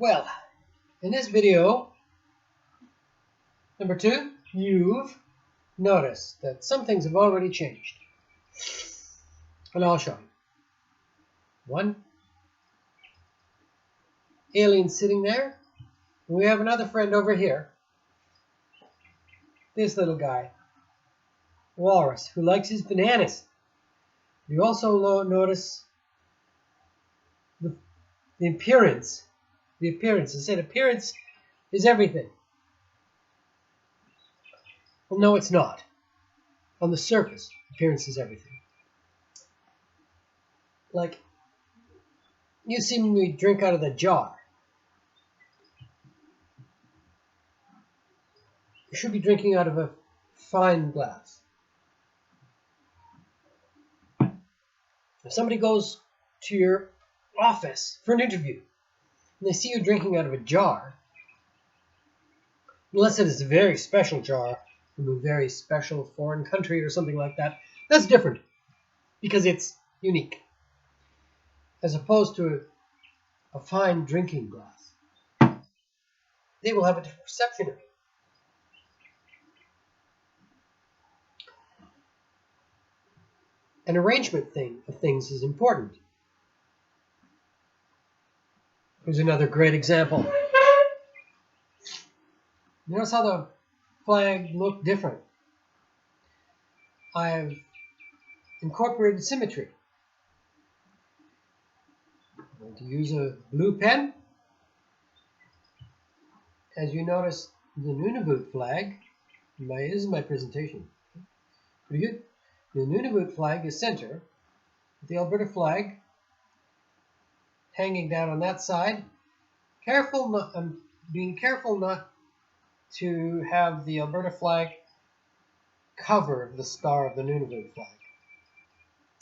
Well, in this video, number 2, you've noticed that some things have already changed. And I'll show you. 1, alien sitting there. And we have another friend over here. This little guy, Walrus, who likes his bananas. You also notice the appearance. The appearance. I said appearance is everything. Well, no, it's not. On the surface, appearance is everything. Like, you see me drink out of the jar. You should be drinking out of a fine glass. If somebody goes to your office for an interview and they see you drinking out of a jar, unless it is a very special jar from a very special foreign country or something like that, that's different because it's unique, as opposed to a fine drinking glass. They will have a different perception of it. An arrangement of things is important. Here's another great example. Notice how the flag looked different. I've incorporated symmetry. I'm going to use a blue pen. As you notice, the Nunavut flag, this is my presentation. Pretty good. The Nunavut flag is center, the Alberta flag hanging down on that side. I'm being careful not to have the Alberta flag cover the star of the Nunavut flag.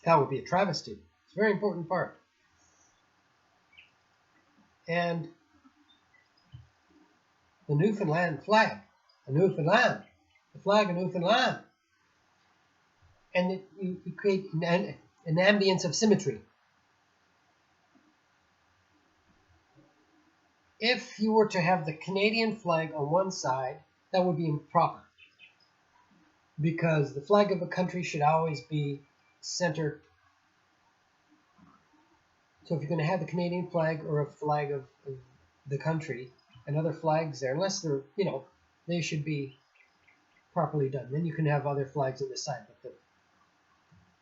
That would be a travesty. It's a very important part. And the Newfoundland flag, the flag of Newfoundland. And you create an ambience of symmetry. If you were to have the Canadian flag on one side, that would be improper. Because the flag of a country should always be centered. So if you're going to have the Canadian flag or a flag of the country and other flags there, unless they're, they should be properly done. Then you can have other flags on the side. But the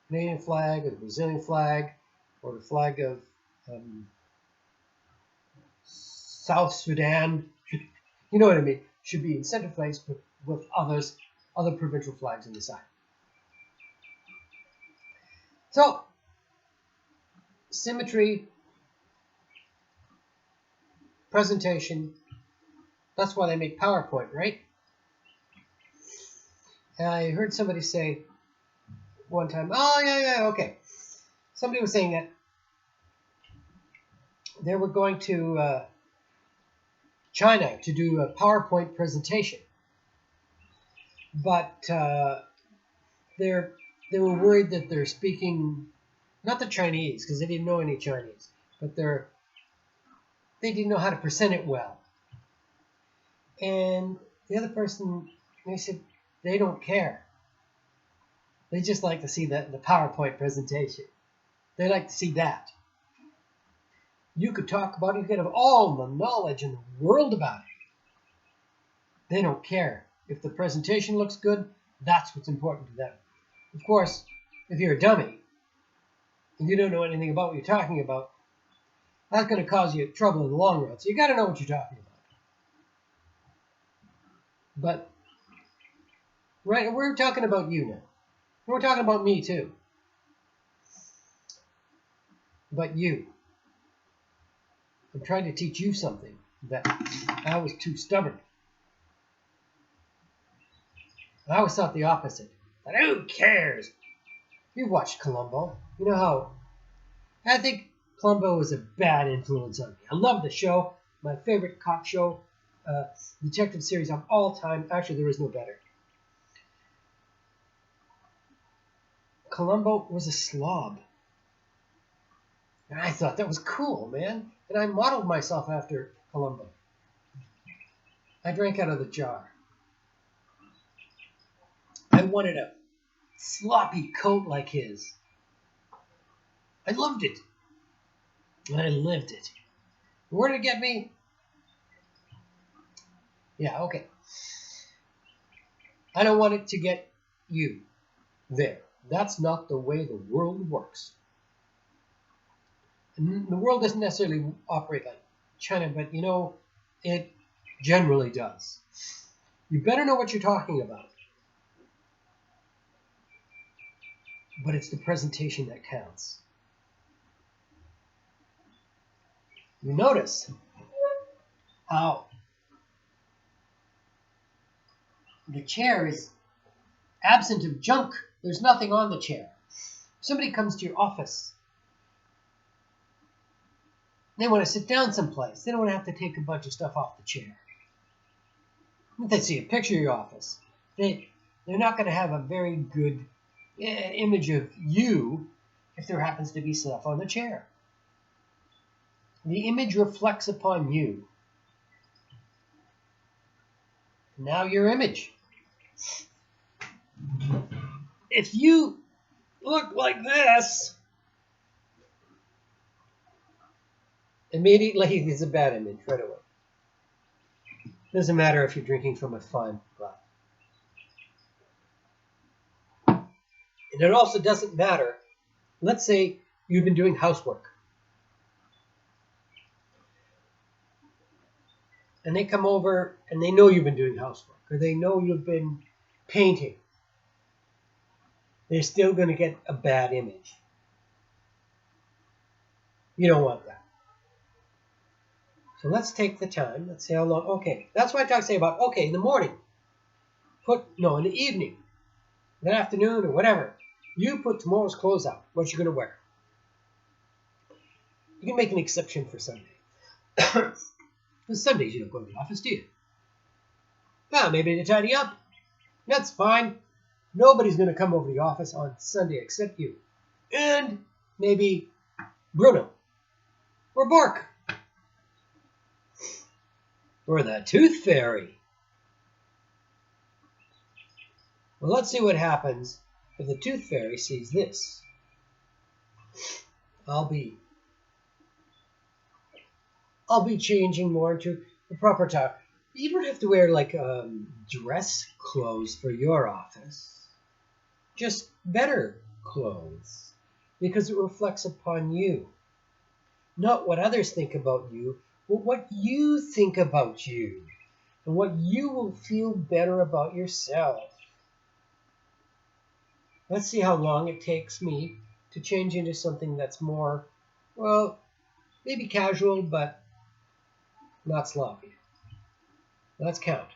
Canadian flag or the Brazilian flag or the flag of South Sudan, you know what I mean, should be in center place with other provincial flags on the side. So, symmetry, presentation, that's why they make PowerPoint, right? And I heard somebody say one time, okay. Somebody was saying that they were going to China to do a PowerPoint presentation, but they were worried that they're speaking not the Chinese, because they didn't know any Chinese, but they didn't know how to present it well. And the other person, they said they don't care. They just like to see the PowerPoint presentation. They like to see that. You could talk about it, you could have all the knowledge in the world about it. They don't care. If the presentation looks good, that's what's important to them. Of course, if you're a dummy, and you don't know anything about what you're talking about, that's going to cause you trouble in the long run. So you got to know what you're talking about. But, right, we're talking about you now. We're talking about me too. But you. I'm trying to teach you something that I was too stubborn. I always thought the opposite. That who cares? You've watched Columbo. You know how I think Columbo was a bad influence on me. I love the show. My favorite cop show, detective series of all time. Actually, there is no better. Columbo was a slob. And I thought that was cool, man. And I modeled myself after Columbo. I drank out of the jar. I wanted a sloppy coat like his. I loved it. And I lived it. Where did it get me? Yeah, okay. I don't want it to get you there. That's not the way the world works. And the world doesn't necessarily operate like China, but it generally does. You better know what you're talking about. But it's the presentation that counts. You notice how the chair is absent of junk. There's nothing on the chair. Somebody comes to your office. They want to sit down someplace. They don't want to have to take a bunch of stuff off the chair. If they see a picture of your office, they're not going to have a very good image of you if there happens to be stuff on the chair. The image reflects upon you. Now your image. If you look like this, immediately it's a bad image right away. Doesn't matter if you're drinking from a fine glass. And it also doesn't matter, let's say you've been doing housework. And they come over and they know you've been doing housework, or they know you've been painting. They're still going to get a bad image. You don't want that. So let's take the time. Let's say how long. Okay, that's what I say about, okay, in the morning. In the evening, in the afternoon, or whatever. You put tomorrow's clothes out. What you're going to wear. You can make an exception for Sunday. Because Sundays you don't go to the office, do you? Well, maybe to tidy up. That's fine. Nobody's going to come over to the office on Sunday except you. And maybe Bruno. Or Bork. Or the Tooth Fairy. Well, let's see what happens if the Tooth Fairy sees this. I'll be changing more into the proper time. You don't have to wear like dress clothes for your office. Just better clothes. Because it reflects upon you. Not what others think about you, but what you think about you. And what you will feel better about yourself. Let's see how long it takes me to change into something that's more, well, maybe casual, but not sloppy. Let's count.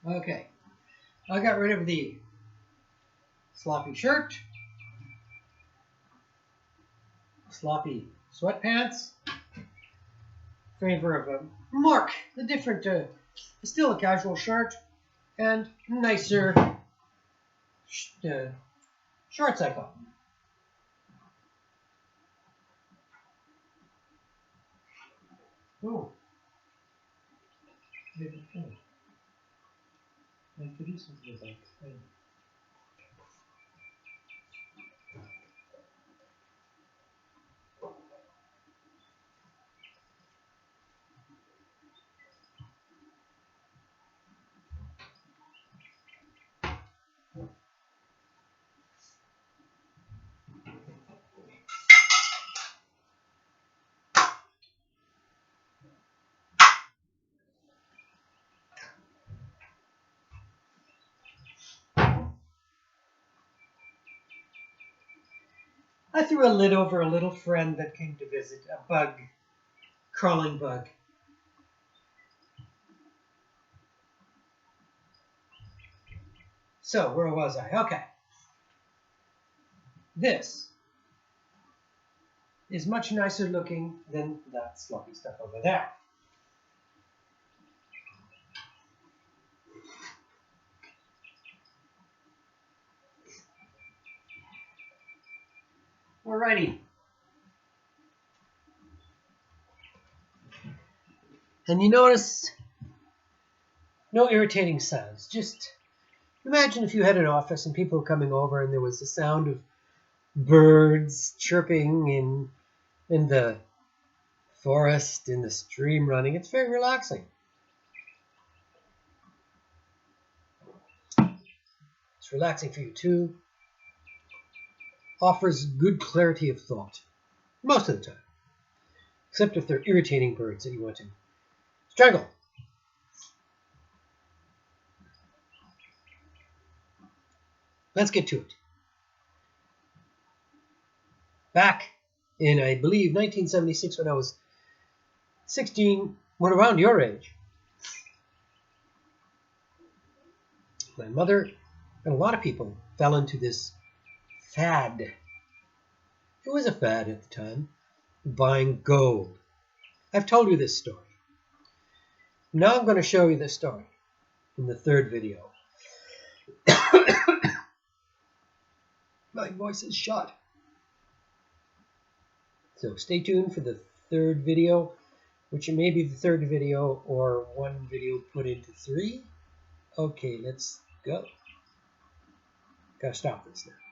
Okay, I got rid of the sloppy shirt, sloppy sweatpants, in favor of a different, still a casual shirt, and nicer shorts I got. Oh, maybe I could do something about it. I threw a lid over a little friend that came to visit, a bug, crawling bug. So, where was I? Okay. This is much nicer looking than that sloppy stuff over there. Alrighty. And you notice no irritating sounds. Just imagine if you had an office and people were coming over and there was the sound of birds chirping in the forest, in the stream running. It's very relaxing. It's relaxing for you too. Offers good clarity of thought. Most of the time. Except if they're irritating birds that you want to strangle. Let's get to it. Back in, I believe, 1976, when I was 16, when around your age, my mother and a lot of people fell into this fad. It was a fad at the time, buying gold. I've told you this story. Now I'm going to show you this story in the third video. My voice is shot. So stay tuned for the third video, which may be the third video or one video put into three. Okay, let's go. Gotta stop this now.